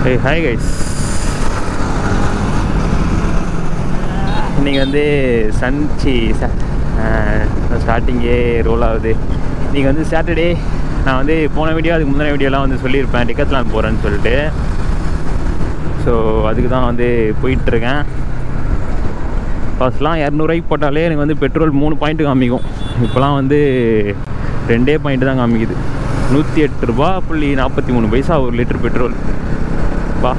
Hey, hi guys. இன்றைக்கி வந்து ஸ்டார்டிங்கே ரோல் ஆகுது. இன்றைக்கி வந்து சாட்டர்டே. நான் வந்து போன வீடியோ அதுக்கு முந்தின வீடியோலாம் வந்து சொல்லியிருப்பேன் decathlon போகிறேன்னு சொல்லிட்டு. ஸோ அதுக்கு தான் வந்து போயிட்டுருக்கேன். ஃபஸ்ட்லாம் 200 போட்டாலே எனக்கு வந்து பெட்ரோல் 3 பாயிண்ட்டு காமிக்கும். இப்போலாம் வந்து 2 பாயிண்ட்டு தான் காமிக்குது. 108 ரூபா 43 பைசா 1 லிட்டர் பெட்ரோல். பா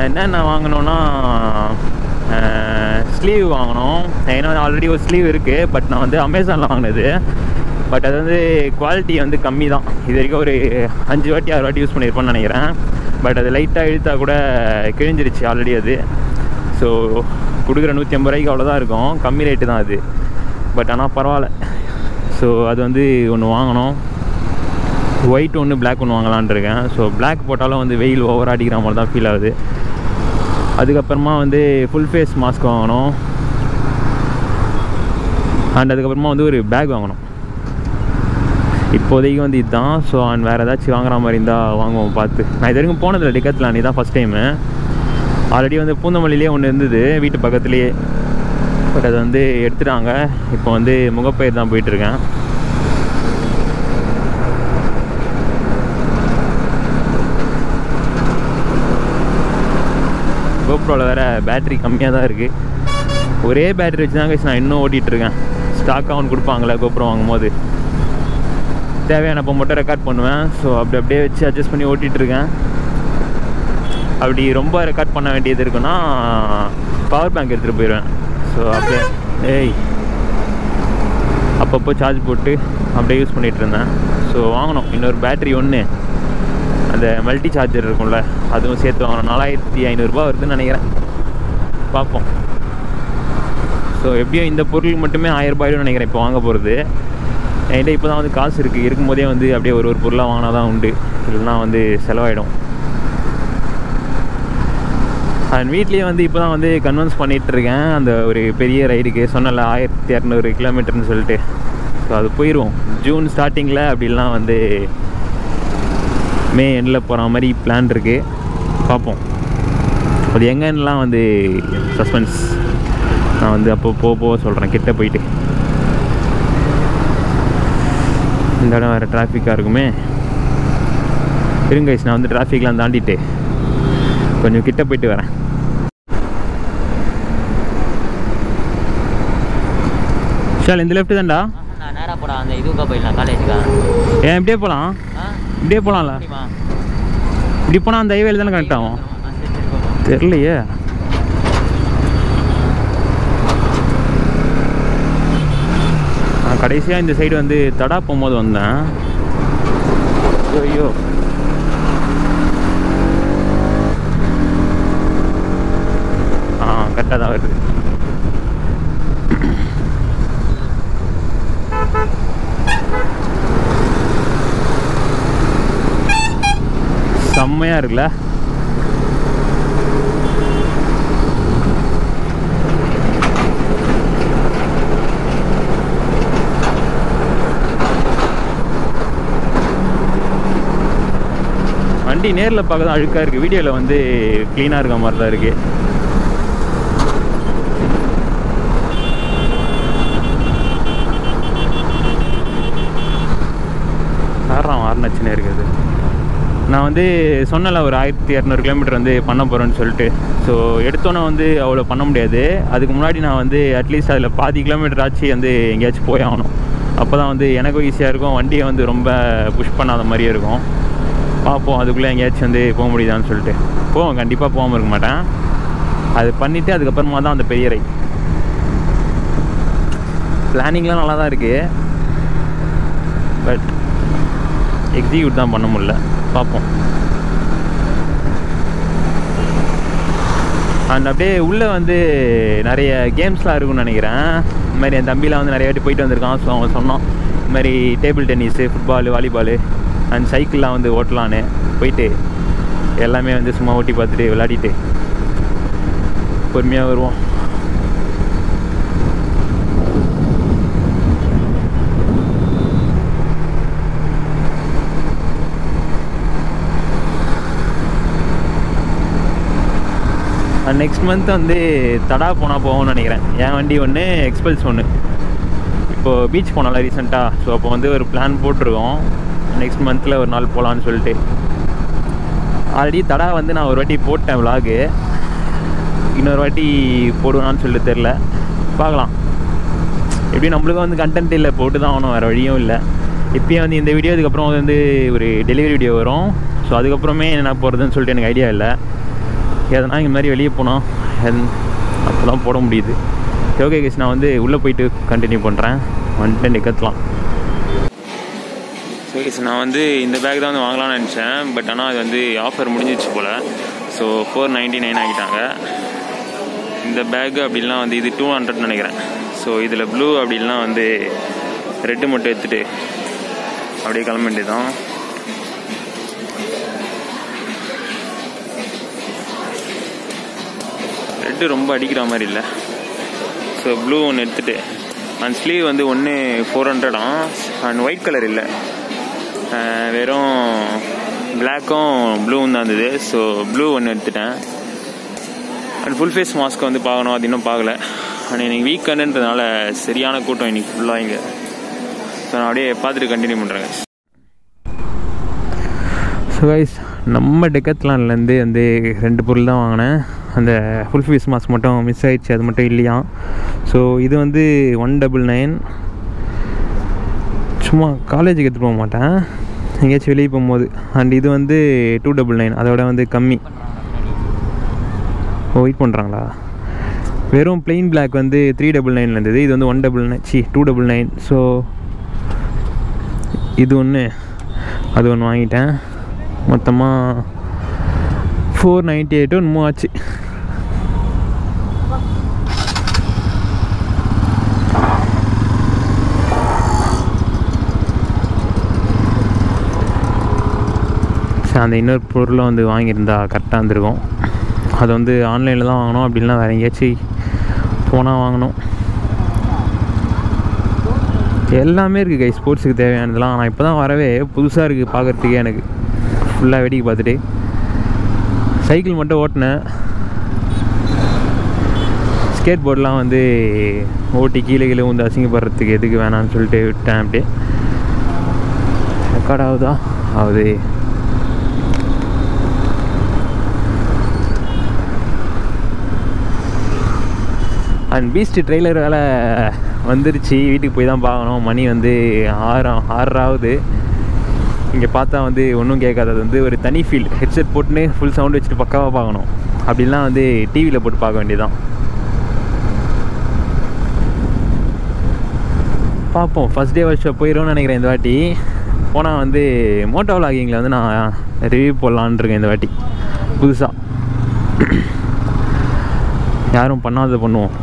என்னென்ன வாங்கினோன்னா ஸ்லீவ் வாங்கினோம். ஏன்னா ஆல்ரெடி ஒரு ஸ்லீவ் இருக்குது. பட் நான் வந்து அமேசானில் வாங்கினது. பட் அது வந்து குவாலிட்டி வந்து கம்மி தான். இது வரைக்கும் ஒரு 5 வாட்டி 6 வாட்டி யூஸ் பண்ணியிருப்பேன்னு நினைக்கிறேன். பட் அது லைட்டாக இழுத்தா கூட கிழிஞ்சிருச்சு ஆல்ரெடி அது. ஸோ கொடுக்குற 150 ரூபாய்க்கு அவ்வளோதான் இருக்கும். கம்மி ரேட்டு தான் அது. பட் ஆனால் பரவாயில்ல. ஸோ அது வந்து ஒன்று வாங்கினோம். ஒயிட் ஒன்று பிளாக் ஒன்று வாங்கலான் இருக்கேன். ஸோ பிளாக் போட்டாலும் வந்து வெயில் ஓவர் அடிக்கிற மாதிரி தான் ஃபீல் ஆகுது. அதுக்கப்புறமா வந்து ஃபுல் ஃபேஸ் மாஸ்க் வாங்கணும். அண்ட் அதுக்கப்புறமா வந்து ஒரு பேக் வாங்கணும். இப்போதைக்கு வந்து இதுதான். ஸோ அண்ட் வேறு ஏதாச்சும் வாங்குற மாதிரி இருந்தால் வாங்குவோம் பார்த்து. நான் இது வரைக்கும் போனதில்லை decathlon. இதுதான் ஃபஸ்ட் டைமு. ஆல்ரெடி வந்து பூந்தமல்லியிலே ஒன்று இருந்தது வீட்டு பக்கத்துலேயே. பட் அது வந்து எடுத்துட்டாங்க. இப்போ வந்து முகப்பயிர் தான் போயிட்டுருக்கேன். கோப்ரோவில் வேறு பேட்ரி கம்மியாக தான் இருக்குது. ஒரே பேட்ரி வச்சு தான் நான் இன்னும் ஓட்டிகிட்ருக்கேன். ஸ்டாக்காக ஒன்று கொடுப்பாங்களே கோப்ரோ வாங்கும்போது. தேவையானப்போ மட்டும் ரெக்கார்ட் பண்ணுவேன். ஸோ அப்படியே வச்சு அட்ஜஸ்ட் பண்ணி ஓட்டிகிட்ருக்கேன். அப்படி ரொம்ப ரெக்கார்ட் பண்ண வேண்டியது இருக்குன்னா பவர் பேங்க் எடுத்துகிட்டு போயிடுவேன். ஸோ அப்படியே அப்பப்போ சார்ஜ் போட்டு அப்படியே யூஸ் பண்ணிகிட்ருந்தேன். ஸோ வாங்கணும் இன்னொரு பேட்ரி ஒன்று. அந்த மல்டி சார்ஜர் இருக்கும்ல, அதுவும் சேர்த்து வாங்கணும். 4500 ரூபா வருதுன்னு நினைக்கிறேன். பார்ப்போம். ஸோ எப்படியும் இந்த பொருள் மட்டுமே 1000 ரூபாயின்னு நினைக்கிறேன் இப்போ வாங்க போகிறது. என்கிட்ட இப்போ தான் வந்து காசு இருக்குது. இருக்கும்போதே வந்து அப்படியே ஒரு பொருளாக வாங்கினா தான் உண்டு. இல்லைனா வந்து செலவாயிடும். அண்ட் வீட்லேயே வந்து இப்போ தான் வந்து கன்வின்ஸ் பண்ணிகிட்ருக்கேன். அந்த ஒரு பெரிய ரைடுக்கு சொன்னல 1200 கிலோமீட்டர்னு சொல்லிட்டு. ஸோ அது போயிடுவோம் ஜூன் ஸ்டார்டிங்கில். அப்படிலாம் வந்து மே எண்டில் போகிற மாதிரி பிளான் இருக்குது. பார்ப்போம். அது எங்கேன்னெலாம் வந்து சஸ்பென்ஸ். நான் வந்து அப்போ போக சொல்கிறேன் கிட்ட போயிட்டு. இந்த இடம் வேறு டிராஃபிக்காக இருக்குமே. இருங்க, நான் வந்து டிராஃபிக்லாம் தாண்டிட்டு கொஞ்சம் கிட்ட போயிட்டு வரேன். சார் இந்த லெஃப்ட் தான்டா. நான் நேராக போடா அந்த இதுக்காக போயிடலாம் காலேஜுக்கா. ஏன் இப்படியே போகலாம்? இப்படியே போகலாம்ல. இப்படி போனால் அந்த ஹைவேல தானே கனெக்ட் ஆகும். தெரியலையே. நான் கடைசியாக இந்த சைடு வந்து தடா போகும்போது வந்தேன். ஐயோ கரெக்டாக தான் வருது. செம்மையாக இருக்குல்ல. வண்டி நேரில் பார்க்க தான் அழுக்காக இருக்குது. வீடியோவில் வந்து க்ளீனாக இருக்க மாதிரி தான் இருக்குது. வாரணச்சினே இருக்குது. நான் வந்து சொன்னல ஒரு 1200 கிலோமீட்டர் வந்து பண்ண போகிறேன்னு சொல்லிட்டு. ஸோ எடுத்தோன்னே வந்து அவ்வளோ பண்ண முடியாது. அதுக்கு முன்னாடி நான் வந்து அட்லீஸ்ட் அதில் பாதி கிலோமீட்டர் ஆச்சு வந்து எங்கேயாச்சும் போய் ஆகணும். அப்போ தான் வந்து எனக்கும் ஈஸியாக இருக்கும். வண்டியை வந்து ரொம்ப புஷ் பண்ணாத மாதிரியே இருக்கும். பார்ப்போம் அதுக்குள்ளே எங்கேயாச்சும் வந்து போக முடியுதான்னு சொல்லிட்டு. போவோம், கண்டிப்பாக போகாமல் இருக்க மாட்டேன். அது பண்ணிவிட்டு அதுக்கப்புறமா தான் அந்த பெரிய ரைட். பிளானிங்லாம் நல்லா தான் இருக்குது. பட் எக்ஸிக்யூட் தான் பண்ண முடியல. பார்ப்போம். அண்ட் அப்படியே உள்ளே வந்து நிறைய கேம்ஸ்லாம் இருக்குன்னு நினைக்கிறேன். இந்த மாதிரி என் தம்பிலாம் வந்து நிறைய வாட்டி போயிட்டு வந்திருக்கான். ஸோ அவன் சொன்னான் இந்த மாதிரி table tennis, football, volleyball and சைக்கிள்லாம் வந்து ஓட்டலான்னு. போயிட்டு எல்லாமே வந்து சும்மா ஓட்டி பார்த்துட்டு விளையாடிட்டு பொறுமையாக வருவோம். நெக்ஸ்ட் மந்த் வந்து தடா போனால் போகும்னு நினைக்கிறேன். என் வண்டி ஒன்று, எக்ஸ்பல்ஸ் ஒன்று. இப்போது பீச் போனால ரீசெண்டாக. ஸோ அப்போ வந்து ஒரு பிளான் போட்டிருக்கோம், நெக்ஸ்ட் மந்தில் ஒரு நாள் போகலான்னு சொல்லிட்டு. ஆல்ரெடி தடா வந்து நான் ஒரு வாட்டி போட்டேன் விலாகு, இன்னொரு வாட்டி போடுவேனான்னு சொல்லிட்டு தெரில, பார்க்கலாம். எப்படியும் நம்மளுக்கும் வந்து கண்டென்ட் இல்லை, போட்டு தான் ஆகணும், வேறு வழியும் இல்லை. இப்போயும் வந்து இந்த வீடியோ அதுக்கப்புறம் வந்து ஒரு டெலிவரி வீடியோ வரும். ஸோ அதுக்கப்புறமே என்ன போகிறதுன்னு சொல்லிட்டு எனக்கு ஐடியா இல்லை. எதனா இந்த மாதிரி வெளியே போனோம் அப்போ தான் போட முடியுது. ஓகே கேஸ், நான் வந்து உள்ளே போயிட்டு கண்டினியூ பண்ணுறேன். வந்துட்டு நிற்கலாம். ஓகே சார், நான் வந்து இந்த பேக் தான் வந்து வாங்கலாம்னு நினச்சேன். பட் ஆனால் அது வந்து ஆஃபர் முடிஞ்சிச்சு போல். ஸோ 499 ஆகிட்டாங்க. இந்த பேக்கு அப்படிலாம் வந்து இது 200 நினைக்கிறேன். ஸோ இதில் ப்ளூ அப்படிலாம் வந்து ரெட்டு மட்டும் எடுத்துகிட்டு அப்படியே கிளம்ப வேண்டியதான். ரெட்டு ரொம்ப அடிக்கிற மாதிரி இல்லை. ஸோ ப்ளூ ஒன்று எடுத்துகிட்டு, அண்ட் ஸ்லீவ் வந்து ஒன்று 400 அண்ட் ஒயிட் கலர் இல்லை, வெறும் பிளாக்கும் ப்ளூவும் தான் இருந்தது. ஸோ ப்ளூ ஒன்று எடுத்துட்டேன். அண்ட் ஃபுல் ஃபேஸ் மாஸ்க் வந்து பார்க்கணும், அது இன்னும் பார்க்கல. அண்ட் இன்றைக்கி வீக்கெண்டுன்றதுனால சரியான கூட்டம் இன்றைக்கி ஃபுல்லாக இங்கே. ஸோ நான் அப்படியே பார்த்துட்டு கண்டினியூ பண்ணுறேங்க. ஸோ கைஸ், நம்ம டெக்கத்லான்லேருந்து வந்து 2 பொருள் தான் வாங்கினேன். அந்த ஃபுல் ஃபேஸ் மாஸ்க் மட்டும் மிஸ் ஆகிடுச்சு, அது மட்டும் இல்லையா. ஸோ இது வந்து 199. சும்மா காலேஜுக்கு எடுத்துகிட்டு போக மாட்டேன், எங்கேயாச்சும் வெளியே போகும்போது. அண்ட் இது வந்து 299, அதோட வந்து கம்மி. வெயிட் பண்ணுறாங்களா? வெறும் பிளெயின் பிளாக் வந்து 399 இருந்தது, இது வந்து 299. ஸோ இது ஒன்று, அது ஒன்று வாங்கிட்டேன். மொத்தமாக 498 என்னமோ ஆச்சு. அந்த இன்னொரு பொருளை வந்து வாங்கியிருந்தா கரெக்டாக இருந்திருக்கும். அது வந்து ஆன்லைனில் தான் வாங்கணும், அப்படின்னா வேறு எங்கேயாச்சும் போனால் வாங்கணும். எல்லாமே இருக்குது கை, ஸ்போர்ட்ஸுக்கு தேவையானதெல்லாம். நான் இப்போ தான் வரவே புதுசாக இருக்குது பார்க்குறதுக்கே. எனக்கு ஃபுல்லாக வேடிக்கை பார்த்துட்டு சைக்கிள் மட்டும் ஓட்டினேன். ஸ்கேட் போர்டெலாம் வந்து ஓட்டி கீழே வந்து அசிங்கப்படுறதுக்கு எதுக்கு வேணான்னு சொல்லிட்டு விட்டேன். அப்படியே ரெக்கார்ட் ஆகுதா? ஆகுது. அண்ட் பீஸ்ட் ட்ரெய்லர் வேலை வந்துருச்சு, வீட்டுக்கு போய் தான் பார்க்கணும். மணி வந்து 6 ஆகுது. இங்கே பார்த்தா வந்து ஒன்றும் கேட்காது. அது வந்து ஒரு தனி ஃபீல். ஹெட்செட் போட்டுன்னு ஃபுல் சவுண்ட் வச்சுட்டு பக்காவாக பார்க்கணும். அப்படிலாம் வந்து டிவியில் போட்டு பார்க்க வேண்டியதான். பார்ப்போம். ஃபஸ்ட் டே ஒர்க் ஷாப் போயிடும்னு நினைக்கிறேன் இந்த வாட்டி. போனால் வந்து மோட்டோ விலாகிங்கில் வந்து நான் ரிவ்யூ போடலான்னு இருக்கேன் இந்த வாட்டி புதுசாக. யாரும் பண்ணாததை பண்ணுவோம்.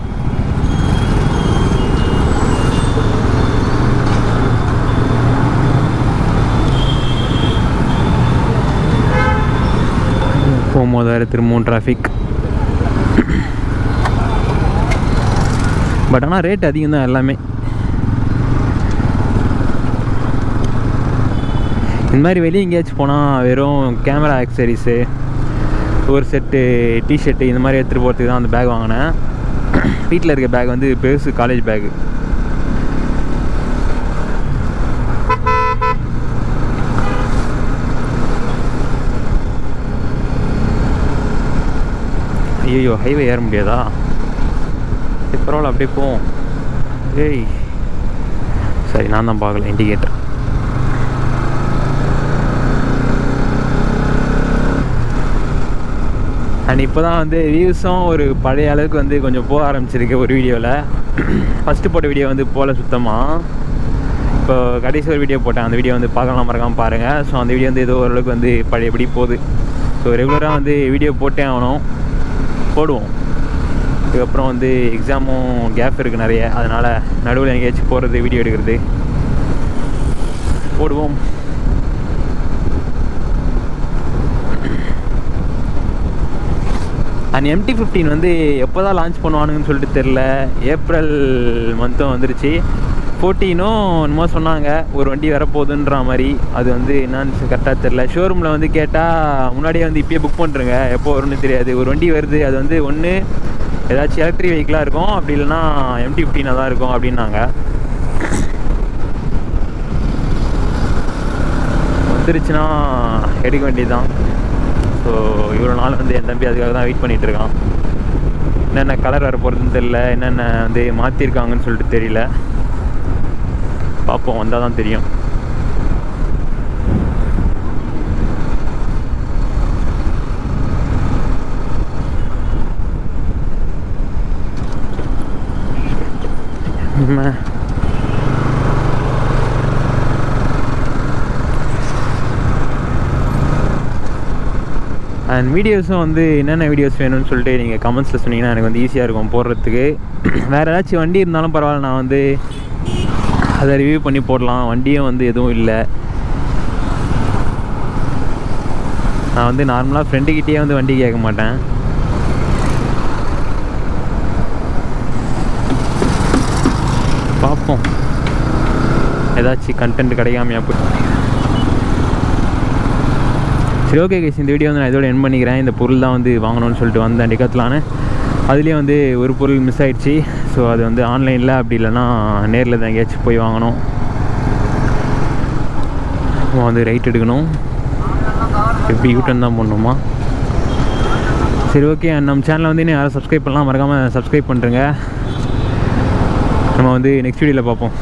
போகும்போது வேறு திரும்பவும் டிராஃபிக். பட் ஆனால் ரேட் அதிகம் தான் எல்லாமே. இந்த மாதிரி வெளியே எங்கேயாச்சும் போனால் வெறும் கேமரா ஆக்சரிஸு, ஒரு செட்டு டிஷர்ட்டு இந்த மாதிரி எடுத்துகிட்டு போகிறதுக்கு தான் அந்த பேக் வாங்கினேன். வீட்டில் இருக்க பேக் வந்து பெருசு, காலேஜ் பேக்கு. ஐயோ, ஹைவே ஏற முடியாதா? பரவாயில்ல, அப்படியே போவோம். ஏய் சரி, நான் தான் பார்க்கல இண்டிகேட்டர். அண்ட் இப்போ தான் வந்து வியூஸும் ஒரு பழைய அளவுக்கு வந்து கொஞ்சம் போக ஆரம்பிச்சிருக்கு ஒரு வீடியோவில். ஃபஸ்ட்டு போட்ட வீடியோ வந்து போகல சுத்தமாக. இப்போ கடைசி ஒரு வீடியோ போட்டேன், அந்த வீடியோ வந்து பார்க்கலாம், மறக்காமல் பாருங்கள். ஸோ அந்த வீடியோ வந்து ஏதோ ஓரளவுக்கு வந்து பழையபடி போகுது. ஸோ ரெகுலராக வந்து வீடியோ போட்டே ஆகணும், போடுவோம். இதுக்கப்புறம் வந்து எக்ஸாமும் கேப் இருக்குது நிறைய, அதனால் நடுவில் எங்கேயாச்சும் போகிறது, வீடியோ எடுக்கிறது போடுவோம். அண்ட் MT-15 வந்து எப்போ தான் லான்ச் பண்ணுவானுங்கன்னு சொல்லிட்டு தெரில. ஏப்ரல் மந்த்தும் வந்துருச்சு. 14ம் என்னமோ சொன்னாங்க, ஒரு வண்டி வரப்போகுதுன்ற மாதிரி. அது வந்து என்னன்னு கரெக்டாக தெரில. ஷோரூமில் வந்து கேட்டால் முன்னாடியே வந்து இப்போயே புக் பண்ணுறேங்க, எப்போ வரும்னு தெரியாது. ஒரு வண்டி வருது, அது வந்து ஒன்று ஏதாச்சும் எலக்ட்ரிக் வெஹிக்கிளாக இருக்கும், அப்படி இல்லைன்னா MT-15 தான் இருக்கும் அப்படின்னாங்க. வந்துருச்சுன்னா எடுக்க வேண்டியது தான். ஸோ இவ்வளோ நாள் வந்து என் தம்பி அதுக்காக தான் வெயிட் பண்ணிகிட்ருக்கான். என்னென்ன கலர் வர போகிறதுன்னு தெரில, என்னென்ன வந்து மாற்றிருக்காங்கன்னு சொல்லிட்டு தெரியல. பார்ப்போம், வந்தால் தான் தெரியும். அண்ட் வீடியோஸும் வந்து என்னென்ன வீடியோஸ் வேணும்னு சொல்லிட்டு நீங்கள் கமெண்ட்ஸில் சொன்னீங்கன்னா எனக்கு வந்து ஈஸியாக இருக்கும் போடுறதுக்கு. வேறு ஏதாச்சும் வண்டி இருந்தாலும் பரவாயில்ல, நான் வந்து அதை ரிவ்யூ பண்ணி போடலாம். வண்டியும் வந்து எதுவும் இல்லை. நான் வந்து நார்மலாக ஃப்ரெண்டுக்கிட்டே வந்து வண்டி கேட்க மாட்டேன். பார்ப்போம் ஏதாச்சும் கண்டென்ட் கிடைக்காமையா போய். சரி, ஓகே கைஸ், இந்த வீடியோ வந்து நான் இதோட எண்ட் பண்ணிக்கிறேன். இந்த பொருள் தான் வந்து வாங்கணும்னு சொல்லிட்டு வந்தேன் டிகாத்லான்னு. அதுலேயே வந்து ஒரு பொருள் மிஸ் ஆகிடுச்சு. ஸோ அது வந்து ஆன்லைனில், அப்படி இல்லைன்னா நேரில் தான் எங்கேயாச்சும் போய் வாங்கணும். வந்து ரைட் எடுக்கணும், எப்படி யூட்டன் தான் பண்ணணுமா? சரி, ஓகே. நம்ம சேனலை வந்து இன்னும் யாரும் சப்ஸ்கிரைப் பண்ணலாம், மறக்காமல் சப்ஸ்கிரைப் பண்ணுறேங்க. நம்ம வந்து நெக்ஸ்ட் வீடியோவில் பார்ப்போம்.